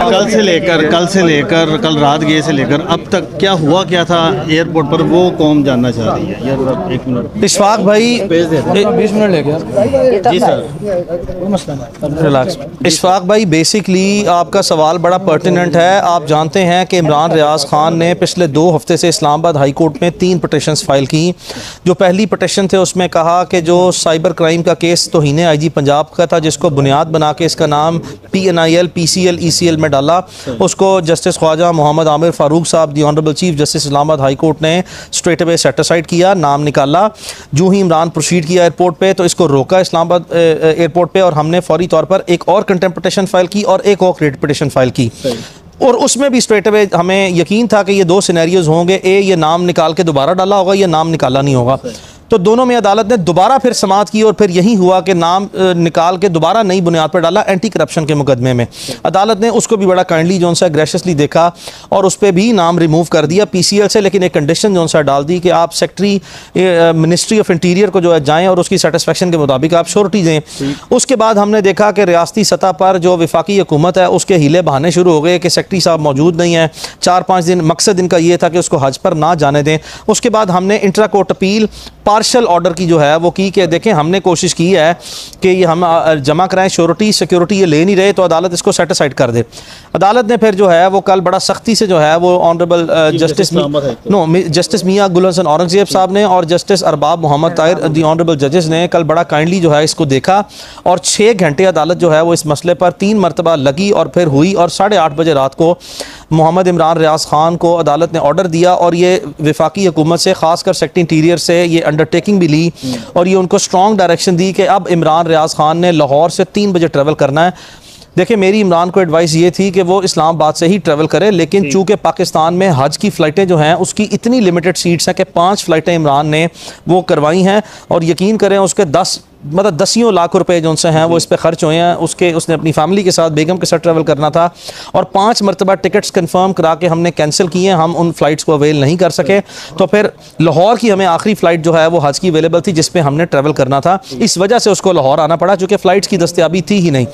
कल से लेकर कल रात गए से लेकर अब तक क्या हुआ क्या था एयरपोर्ट पर, वो कौन जानना चाह रही है यार। एक मिनट इशफाक भाई 20 मिनट ले गया जी सर, रिलैक्स। इशफाक भाई बेसिकली आपका सवाल बड़ा पर्टिनेंट है। आप जानते हैं कि इमरान रियाज खान ने पिछले 2 हफ्ते से इस्लामाबाद हाई कोर्ट में 3 पटिशन्स फाइल की। जो पहली पटिशन थे उसमें कहा कि जो साइबर क्राइम का केस तौहीन IG पंजाब का था, जिसको बुनियाद बना के इसका नाम PNIL PCL ECL में डाला, उसको जस्टिस ख्वाजा मोहम्मद आमिर फारूक साहब the honourable chief justice Islamabad high court ने स्ट्रेट अवे सेटिसाइड किया, नाम निकाला। जो ही इमरान प्रोसीड किया एयरपोर्ट पे तो इसको रोका इस्लामाबाद एयरपोर्ट पे, और हमने फौरी तौर पर एक और कंटेम्प्ट पिटीशन फाइल की और एक और क्रेडिट पिटीशन फाइल की। और उसमें भी स्ट्रेट अवे हमें यकीन था कि ये 2 सिनेरियोज होंगे, ये नाम निकाल के दोबारा डाला होगा, ये नाम निकाला नहीं होगा। तो दोनों में अदालत ने दोबारा फिर समाअत की और फिर यही हुआ कि नाम निकाल के दोबारा नई बुनियाद पर डाला एंटी करप्शन के मुकदमे में। अदालत ने उसको भी बड़ा काइंडली जो सा ग्रेशियसली देखा और उस पर भी नाम रिमूव कर दिया PCL से, लेकिन एक कंडीशन जो सा डाल दी कि आप सेक्रेटरी मिनिस्ट्री ऑफ इंटीरियर को जो है जाएँ और उसकी सेटिस्फेक्शन के मुताबिक आप श्योरिटी दें। उसके बाद हमने देखा कि रियासती सतह पर जो वफाकी हुकूमत है उसके हीले बहाने शुरू हो गए कि सेक्रेटरी साहब मौजूद नहीं है 4-5 दिन। मकसद इनका ये था कि उसको हज पर ना जाने दें। उसके बाद हमने intra court appeal partial order की जो है वो की कि देखें हमने कोशिश की है कि ये हम जमा कराएं श्योरिटी सिक्योरिटी, ये ले नहीं रहे तो अदालत इसको सेटिसाइड कर दे। अदालत ने फिर जो है वो कल बड़ा सख्ती से जो है वो ऑनरेबल जस्टिस मियां गुल हसन औरंगजेब साहब ने और justice Arbab Mohammad Tahir the honourable जजेस ने कल बड़ा काइंडली जो है इसको देखा और 6 घंटे अदालत जो है वो इस मसले पर 3 मरतबा लगी और फिर हुई। और 8:30 बजे रात को मोहम्मद इमरान रियाज खान को अदालत ने ऑर्डर दिया और ये वफाकी हुकूमत से खासकर सेक्रेटरी इंटीरियर से ये अंडरटेकिंग भी ली और ये उनको स्ट्रॉन्ग डायरेक्शन दी कि अब इमरान रियाज खान ने लाहौर से 3 बजे ट्रैवल करना है। देखिए मेरी इमरान को एडवाइस ये थी कि वो इस्लामाबाद से ही ट्रैवल करे, लेकिन चूंकि पाकिस्तान में हज की फ़्लाइटें जो हैं उसकी इतनी लिमिटेड सीट्स हैं कि 5 फ़्लाइटें इमरान ने वो करवाई हैं और यकीन करें उसके 10 लाख रुपए जो उनसे हैं वो इस पे खर्च हुए हैं। उसने अपनी फैमिली के साथ बेगम के साथ ट्रैवल करना था और 5 मरतबा टिकट्स कंफर्म करा के हमने कैंसिल किए, हम उन फ्लाइट्स को अवेल नहीं कर सके। तो फिर लाहौर की हमें आखिरी फ़्लाइट जो है वो हज की अवेलेबल थी जिस पे हमने ट्रैवल करना था, इस वजह से उसको लाहौर आना पड़ा चूँकि फ़्लाइट्स की दस्तियाबी थी ही नहीं।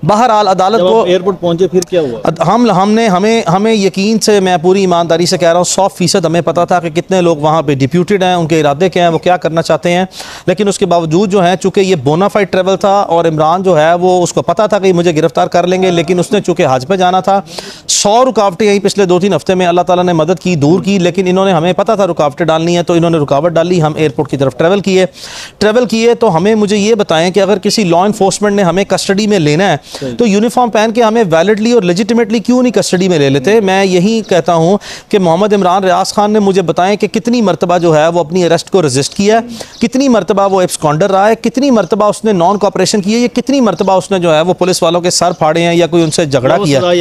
बहरहाल अदालत को एयरपोर्ट पहुंचे फिर क्या हुआ? हमें यकीन से, मैं पूरी ईमानदारी से कह रहा हूँ 100% हमें पता था कि कितने लोग वहाँ पे डिप्यूटेड हैं, उनके इरादे क्या हैं, वो क्या करना चाहते हैं। लेकिन उसके बावजूद जो है चूँकि ये बोनाफाइड ट्रैवल था और इमरान जो है वो उसको पता था कि मुझे गिरफ्तार कर लेंगे, लेकिन उसने चूँकि हज पे जाना था 100 रुकावटें यही पिछले 2-3 हफ्ते में अल्लाह ताला ने मदद की, दूर की, लेकिन इन्होंने हमें पता था रुकावटें डालनी है तो इन्होंने रुकावट डाली। हम एयरपोर्ट की तरफ ट्रैवल किए तो हमें मुझे ये बताएं कि अगर किसी लॉ इन्फोर्समेंट ने हमें कस्टडी में लेना है तो यूनिफॉर्म पहन के हमें वैलिडली और लेजिटिमेटली क्यों नहीं कस्टडी में ले लेते। मैं यही कहता हूँ कि मोहम्मद इमरान रियाज खान ने मुझे बताएं कि कितनी मरतबा जो है वो अपनी अरेस्ट को रजिस्ट किया है, कितनी मरतबा वो एब्सकॉन्डर रहा है, कितनी मरतबा उसने नॉन कोऑपरेशन की है, ये कितनी मरतबा उसने जो है वो पुलिस वालों के सर फाड़े हैं या कोई उनसे झगड़ा किया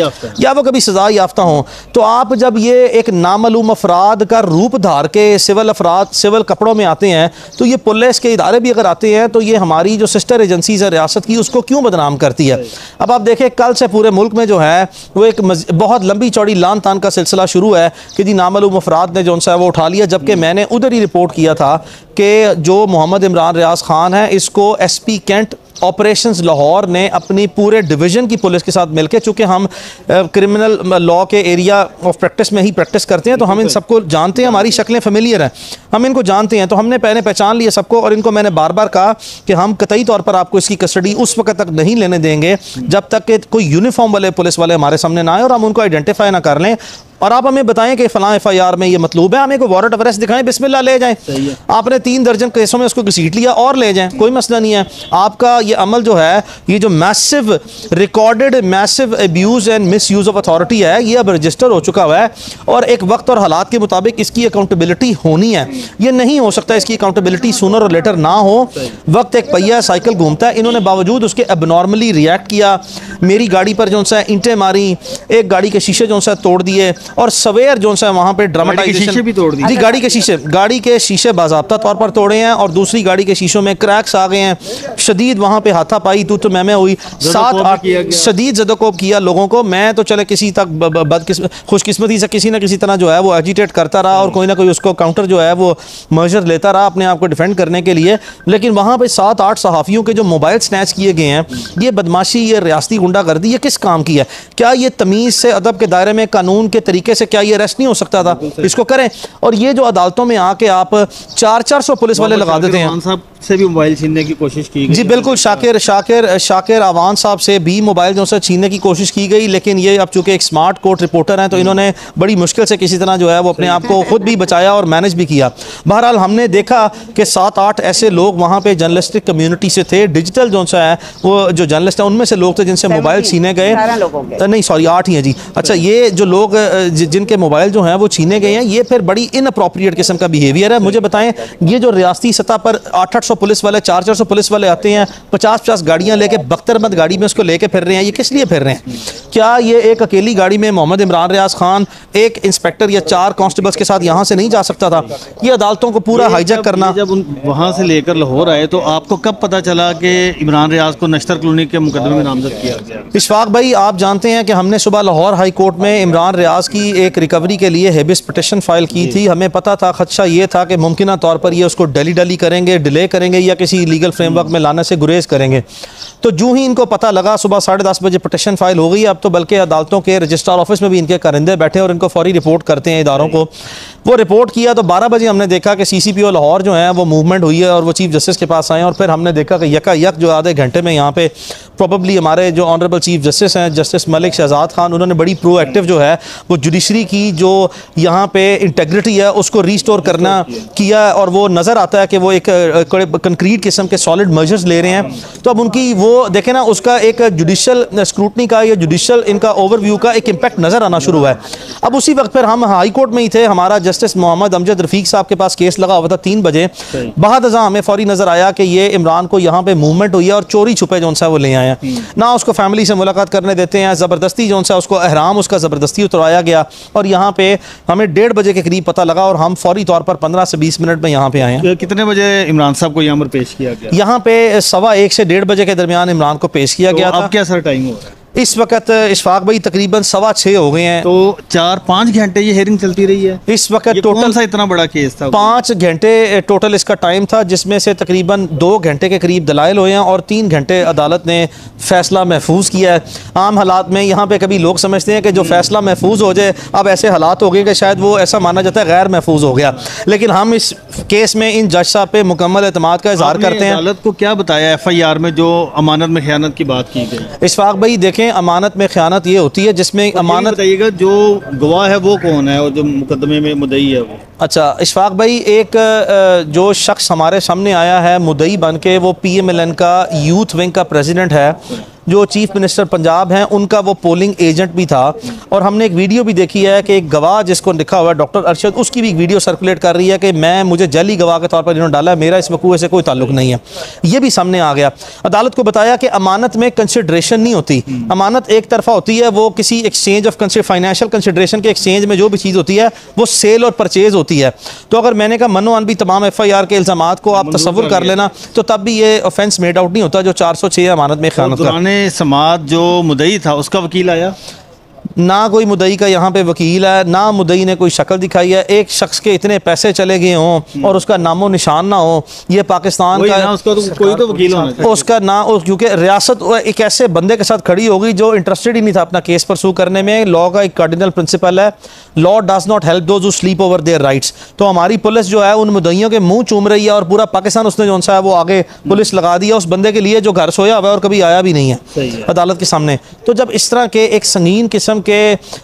या वो कभी सजा याफ्ता हो। तो आप जब ये एक नामालूम अफराद का रूप धार के सिविल कपड़ों में आते हैं तो ये पुलिस के इदारे भी अगर आते हैं तो ये हमारी जो सिस्टर एजेंसीज है रियासत की उसको क्यों बदनाम करती है। अब आप देखें कल से पूरे मुल्क में जो है वो एक बहुत लंबी चौड़ी लान तान का सिलसिला शुरू है कि जी नामालूम अफराद ने जो उनसे वो उठा लिया, जबकि मैंने उधर ही रिपोर्ट किया था कि जो मोहम्मद इमरान रियाज खान है को SP कैंट ऑपरेशंस लाहौर ने अपनी पूरे डिवीज़न की पुलिस के साथ मिलकर, चूँकि हम क्रिमिनल लॉ के एरिया ऑफ प्रैक्टिस में ही प्रैक्टिस करते हैं तो हम इन सबको जानते हैं, हमारी शक्लें फेमिलियर हैं, हम इनको जानते हैं, तो हमने पहले पहचान लिया सबको। और इनको मैंने बार बार कहा कि हम कतई तौर पर आपको इसकी कस्टडी उस वक्त तक नहीं लेने देंगे जब तक कि कोई यूनिफॉर्म वाले पुलिस वाले हमारे सामने ना आए और हम उनको आइडेंटिफाई ना कर लें और आप हमें बताएं कि फलां FIR में ये मतलूब है, हमें कोई वारंट ऑफ अरेस्ट दिखाएं, बिस्मिल्लाह ले जाएं। आपने 3 दर्जन केसों में उसको घसीट लिया और ले जाएं, कोई मसला नहीं है। आपका ये अमल जो है, ये जो massive recorded massive abuse and miss use of authority है, ये अब रजिस्टर हो चुका हुआ है और एक वक्त और हालात के मुताबिक इसकी अकाउंटेबिलिटी होनी है। ये नहीं हो सकता इसकी अकाउंटेबिलिटी सूनर और लेटर ना हो। वक्त एक पहिया साइकिल घूमता है, इन्होंने बावजूद उसके एबनॉर्मली रिएक्ट किया, मेरी गाड़ी पर जो सा ईंटें मारी, एक गाड़ी के शीशे जो सा तोड़ दिए और सवेर जो सा वहाँ पे ड्रामेटाइजेशन भी तोड़ दिए। जी, गाड़ी के शीशे बाज़ाब्ता तौर पर तोड़े हैं और दूसरी गाड़ी के शीशों में क्रैक्स आ गए हैं। शदीद वहाँ पे हाथापाई तू तो मैं हुई, 7-8 शदीद ज़दोकोब किया लोगों को। मैं तो चले किसी तक खुशकिस्मती से किसी न किसी तरह जो है वो एजिटेट करता रहा और कोई ना कोई उसको काउंटर जो है वो मर्जर लेता रहा अपने आप को डिफेंड करने के लिए। लेकिन वहाँ पे 7-8 सहाफ़ियों के जो मोबाइल स्नैच किए गए हैं, ये बदमाशी, ये रियासती गुंडागर्दी, ये किस काम की है? क्या ये तमीज़ से, अदब के दायरे में, कानून के तरीके से क्या ये अरेस्ट नहीं हो सकता था? इसको करें। और ये जो अदालतों में आके आप 400 पुलिस वाले लगा देते हैं। साहब से भी मोबाइल छीनने की कोशिश की गई। जी बिल्कुल, शाकिर अवान साहब से भी मोबाइल जो है छीनने की कोशिश की गई, लेकिन ये अब चूंकि एक स्मार्ट कोर्ट रिपोर्टर हैं तो इन्होंने बड़ी मुश्किल से किसी तरह जो है वो अपने आप को खुद भी बचाया और मैनेज भी किया। बहरहाल हमने देखा कि 7-8 ऐसे लोग वहाँ पे जर्नलिस्टिक कम्युनिटी से थे, डिजिटल जो है वो जो जर्नलिस्ट है उनमें से लोग थे जिनसे मोबाइल छीने गए। नहीं सॉरी 8 ही है जी। अच्छा, ये जो लोग जिनके मोबाइल जो हैं वो छीने गए हैं, ये फिर बड़ी इनअप्रोप्रिएट किस्म का बिहेवियर है। मुझे बताएं, ये जो रियासती सतह पर 800 पुलिस वाले, 400 पुलिस वाले आते हैं, 50-50 गाड़ियां लेके, बख्तरबंद गाड़ी में उसको लेके फिर रहे हैं, ये किस लिए फिर रहे हैं? क्या ये एक अकेली गाड़ी में मोहम्मद इमरान रियाज खान एक इंस्पेक्टर या 4 कांस्टेबल्स के साथ यहाँ से नहीं जा सकता था? ये अदालतों को पूरा हाईजैक करना। जब वहाँ से लेकर लाहौर आए तो आपको कब पता चला कि इमरान रियाज को नश्तर कॉलोनी के मुकदमे में नामजद किया गया? इशफाक भाई, आप जानते हैं कि हमने सुबह लाहौर हाई कोर्ट में इमरान रियाज की एक रिकवरी के लिए हेबियस पिटिशन फाइल की थी। हमें पता था, खदशा ये था कि मुमकिन तौर पर ये उसको डली करेंगे, डिले करेंगे या किसी लीगल फ्रेमवर्क में लाने से गुरेज करेंगे। तो जो ही इनको पता लगा, सुबह 10:30 बजे पिटिशन फाइल हो गई। अब तो बल्कि अदालतों के रजिस्ट्रार ऑफिस में भी इनके कारिंदे बैठे और इनको फौरी रिपोर्ट करते हैं इदारों को। वो रिपोर्ट किया तो 12 बजे हमने देखा कि CCPO लाहौर जो है वो मूवमेंट हुई है और वो चीफ जस्टिस के पास आए और फिर हमने देखा कि यकायक जो आधे घंटे में यहाँ पे प्रॉबली हमारे जो ऑनरेबल चीफ जस्टिस हैं, जस्टिस मलिक शहजाद खान, उन्होंने बड़ी प्रोएक्टिव जो है वो जुडिशरी की जो यहाँ पे इंटेग्रिटी है उसको रीस्टोर करना किया और वो नज़र आता है कि वो एक कंक्रीट किस्म के सॉलिड मेजर्स ले रहे हैं। तो अब उनकी वो देखें ना, उसका एक जुडिशल स्क्रूटनी का या जुडिशल इनका ओवरव्यू का एक इम्पैक्ट नज़र आना शुरू हुआ है। अब उसी वक्त फिर हम हाई कोर्ट में ही थे, हमारा जस्टिस मोहम्मद अमजद रफीक साहब के पास केस लगा हुआ था 3 बजे। बाद हमें फौरी नज़र आया कि ये इमरान को यहाँ पे मूवमेंट हुई है और चोरी छुपे जो सा वो ले आए हैं, ना उसको फैमिली से मुलाकात करने देते हैं, ज़बरदस्ती जो सा उसको अहराम उसका ज़बरदस्ती उतरवाया गया और यहाँ पे हमें 1:30 बजे के करीब पता लगा और हम फौरी तौर पर 15 से 20 मिनट में यहाँ पे आए हैं। कितने बजे इमरान साहब को यहाँ पर पेश किया गया? यहाँ पे 1:15 से 1:30 बजे के दरमियान इमरान को पेश किया गया था। अब क्या सर टाइम हो रहा है? इस वक्त इशफाक भाई तकरीबन 6:15 हो गए हैं। तो 4-5 घंटे ये हेयरिंग चलती रही है। इस वक्त टोटल सा इतना बड़ा केस था? 5 घंटे टोटल इसका टाइम था, जिसमें से तकरीबन 2 घंटे के करीब दलाइल हुए हैं और 3 घंटे अदालत ने फैसला महफूज किया है। आम हालात में यहाँ पे कभी लोग समझते हैं कि जो फैसला महफूज हो जाए, अब ऐसे हालात हो गए कि शायद वो ऐसा माना जाता है गैर महफूज हो गया, लेकिन हम इस केस में इन जज साहब पे मुकम्मल एतमाद का इजहार करते हैं। अदालत को क्या बताया FIR में जो अमानत में खयानत की बात की गई? इशफाक भाई देखें, अमानत में खयानत ये होती है जिसमें अमानत, बताइएगा जो गवाह है वो कौन है और जो मुकदमे में मुद्दई है वो? अच्छा इशफाक भाई, एक जो शख्स हमारे सामने आया है मुद्दई बन के, वो PMLN का यूथ विंग का प्रेसिडेंट है, जो चीफ मिनिस्टर पंजाब हैं उनका वो पोलिंग एजेंट भी था। और हमने एक वीडियो भी देखी है कि एक गवाह जिसको लिखा हुआ है डॉक्टर अरशद, उसकी भी एक वीडियो सर्कुलेट कर रही है कि मुझे जली गवाह के तौर पर इन्होंने डाला, मेरा इस वकूए से कोई ताल्लुक नहीं है। ये भी सामने आ गया। अदालत को बताया कि अमानत में कंसिडरेशन नहीं होती, अमानत एक तरफा होती है, वो किसी एक्सचेंज ऑफ फाइनेंशियल कंसिडरेशन के एक्सचेंज में जो भी चीज़ होती है वो सेल और परचेज होती है। तो अगर मैंने कहा मनो अन भी तमाम FIR के इल्ज़ामात को आप तसव्वुर कर लेना, तो तब भी ये ऑफेंस मेड आउट नहीं होता जो 406 अमानत में खयानत का। समाज जो मुद्दई था उसका वकील आया? ना कोई मुद्दई का यहाँ पे वकील है, ना मुद्दई ने कोई शक्ल दिखाई है। एक शख्स के इतने पैसे चले गए हों और उसका नामो निशान ना हो, ये पाकिस्तान का उसका तो कोई तो वकील होना चाहिए उसका ना, क्योंकि रियासत एक ऐसे बंदे के साथ खड़ी होगी जो इंटरेस्टेड ही नहीं था अपना केस परसू करने में। लॉ का एक कार्डिनल प्रिंसिपल है, law does not help those who sleep over their rights. तो हमारी पुलिस जो है उन मुद्दइयों के मुंह चूम रही है और पूरा पाकिस्तान उसने जो सा है वो आगे पुलिस लगा दिया उस बंदे के लिए जो घर सोया हुआ है और कभी आया भी नहीं है अदालत के सामने। तो जब इस तरह के एक संगीन किस्म के,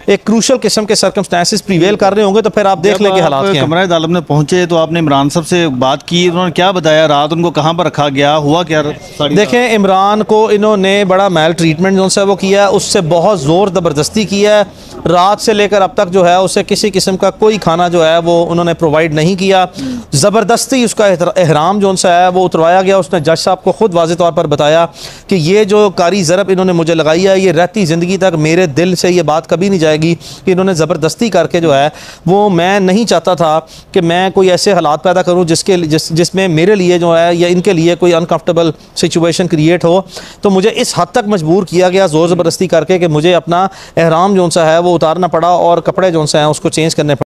एक क्रूशल किस्म के सर्कमस्टेंसेस प्रिवेल कर रहे होंगे तो फिर आप देख लें कि हालात क्या हैं। कमरा अदालत में पहुंचे तो आपने इमरान साहब से बात की, उन्होंने क्या बताया, रात उनको कहाँ पर रखा गया, हुआ क्या? देखें, इमरान को इन्होंने बड़ा मेल ट्रीटमेंट जो सा वो किया है, उससे बहुत ज़ोर ज़बरदस्ती किया है। रात से लेकर अब तक जो है उसे किसी किस्म का कोई खाना जो है वो उन्होंने प्रोवाइड नहीं किया। ज़बरदस्ती उसका एहराम जो सा है वो उतरवाया गया। उसने जज साहब को खुद वाज़ेह तौर पर बताया कि ये जो कारी ज़रब इन्होंने मुझे लगाई है, ये रहती ज़िंदगी तक मेरे दिल से ये बात कभी नहीं जाएगी कि इन्होंने ज़बरदस्ती करके जो है वो, मैं नहीं चाहता था कि मैं कोई ऐसे हालात पैदा करूँ जिसमें मेरे लिए जो है या इनके लिए कोई अनकंफर्टेबल सिचुएशन क्रिएट हो। तो मुझे इस हद तक मजबूर किया गया ज़ोर ज़बरदस्ती करके कि मुझे अपना एहराम जो सा है वो उतारना पड़ा और कपड़े जो सा हैं उसको चेंज करने पड़े।